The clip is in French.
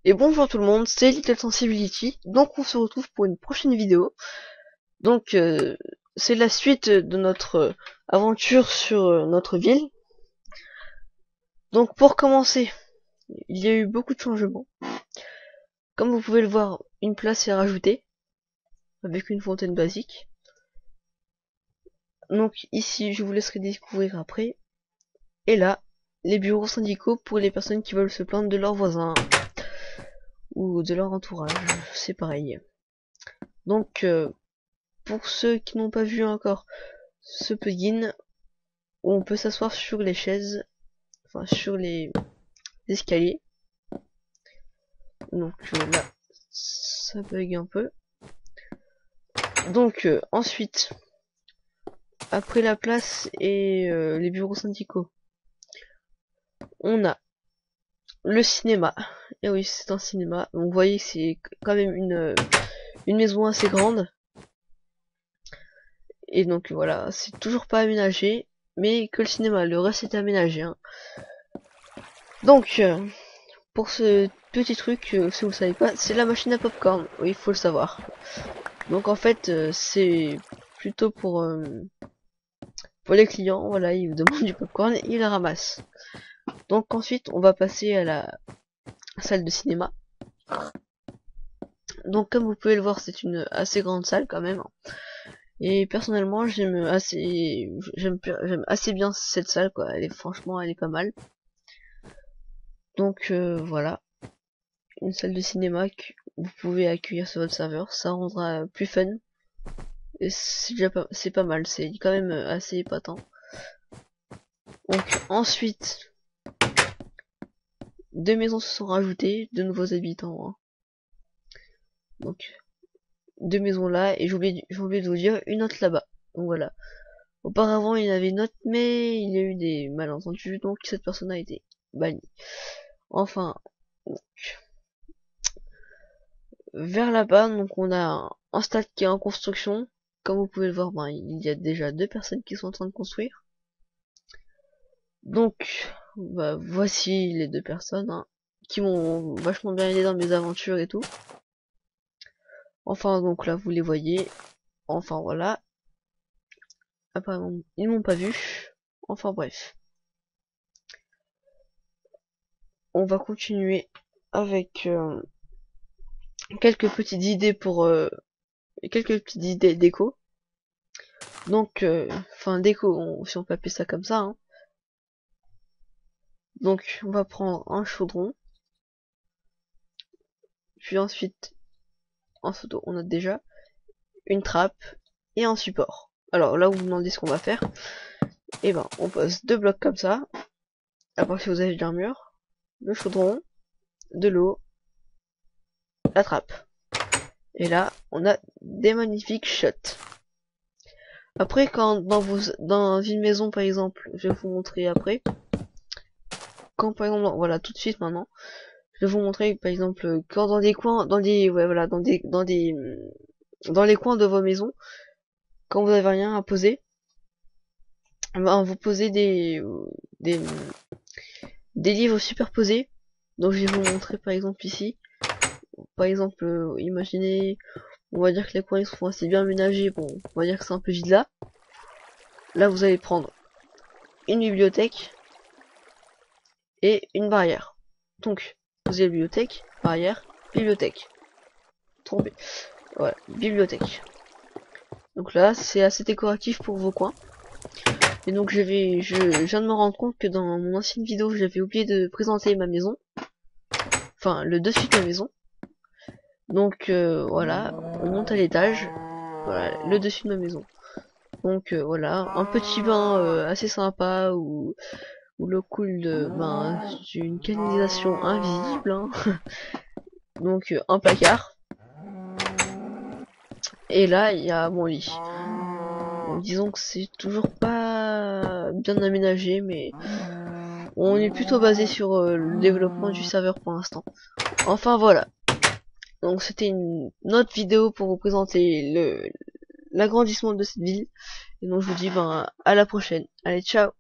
Et bonjour tout le monde, c'est Little Sensibility, donc on se retrouve pour une prochaine vidéo. Donc c'est la suite de notre aventure sur notre ville. Donc pour commencer, il y a eu beaucoup de changements. Comme vous pouvez le voir, une place est rajoutée, avec une fontaine basique. Donc ici, je vous laisserai découvrir après. Et là, les bureaux syndicaux pour les personnes qui veulent se plaindre de leurs voisins, ou de leur entourage, c'est pareil. Donc pour ceux qui n'ont pas vu encore ce plugin, on peut s'asseoir sur les chaises, enfin sur les escaliers. Donc là, ça bug un peu. Donc ensuite, après la place et les bureaux syndicaux, on a le cinéma. Et oui, c'est un cinéma. Donc vous voyez, c'est quand même une maison assez grande. Et donc voilà, c'est toujours pas aménagé, mais que le cinéma, le reste est aménagé. Hein. Donc pour ce petit truc, si vous le savez pas, c'est la machine à popcorn. Oui, il faut le savoir. Donc en fait, c'est plutôt pour les clients. Voilà, ils vous demandent du popcorn et ils le ramassent. Donc ensuite, on va passer à la salle de cinéma. Donc comme vous pouvez le voir, c'est une assez grande salle quand même. Et personnellement, j'aime assez bien cette salle quoi. Franchement, elle est pas mal. Donc voilà, une salle de cinéma que vous pouvez accueillir sur votre serveur, ça rendra plus fun. Et c'est pas mal, c'est quand même assez épatant. Donc ensuite, deux maisons se sont rajoutées, de nouveaux habitants. Hein. Donc deux maisons là, et j'ai oublié de vous dire une autre là-bas. Donc voilà. Auparavant il y en avait une autre, mais il y a eu des malentendus, donc cette personne a été bannie. Enfin, donc, vers là-bas, donc on a un stade qui est en construction. Comme vous pouvez le voir, ben, il y a déjà deux personnes qui sont en train de construire. Donc, bah, voici les deux personnes hein, qui m'ont vachement bien aidé dans mes aventures et tout. Enfin, donc là, vous les voyez. Enfin, voilà. Apparemment, ils m'ont pas vu. Enfin, bref. On va continuer avec quelques petites idées pour... quelques petites idées déco. Donc, enfin, déco, si on peut appeler ça comme ça. Hein. Donc, on va prendre un chaudron. Puis ensuite, en photo, on a déjà une trappe et un support. Alors là, vous vous demandez ce qu'on va faire. Et ben, on pose deux blocs comme ça. Après, si vous avez de l'armure, le chaudron, de l'eau, la trappe. Et là, on a des magnifiques shots. Après, quand dans une maison, par exemple, je vais vous montrer après. Quand par exemple, voilà, tout de suite maintenant, je vais vous montrer, par exemple, quand dans des coins, dans les coins de vos maisons, quand vous avez rien à poser, ben, vous posez des, des livres superposés. Donc je vais vous montrer par exemple ici. Par exemple, imaginez, on va dire que les coins sont assez bien aménagés. Bon, on va dire que c'est un peu vide là. Là, vous allez prendre une bibliothèque et une barrière. Donc, vous avez bibliothèque, barrière, bibliothèque. Trompé. Voilà, bibliothèque. Donc là, c'est assez décoratif pour vos coins. Et donc je viens de me rendre compte que dans mon ancienne vidéo, j'avais oublié de présenter ma maison. Enfin, le dessus de ma maison. Donc voilà, on monte à l'étage. Voilà, le dessus de ma maison. Donc voilà, un petit bain assez sympa où l'eau coule d'une canalisation invisible. Hein. Donc un placard. Et là, il y a mon lit. Donc, disons que c'est toujours pas bien aménagé, mais on est plutôt basé sur le développement du serveur pour l'instant. Enfin voilà. Donc c'était une autre vidéo pour vous présenter l'agrandissement de cette ville. Et donc je vous dis ben à la prochaine. Allez, ciao.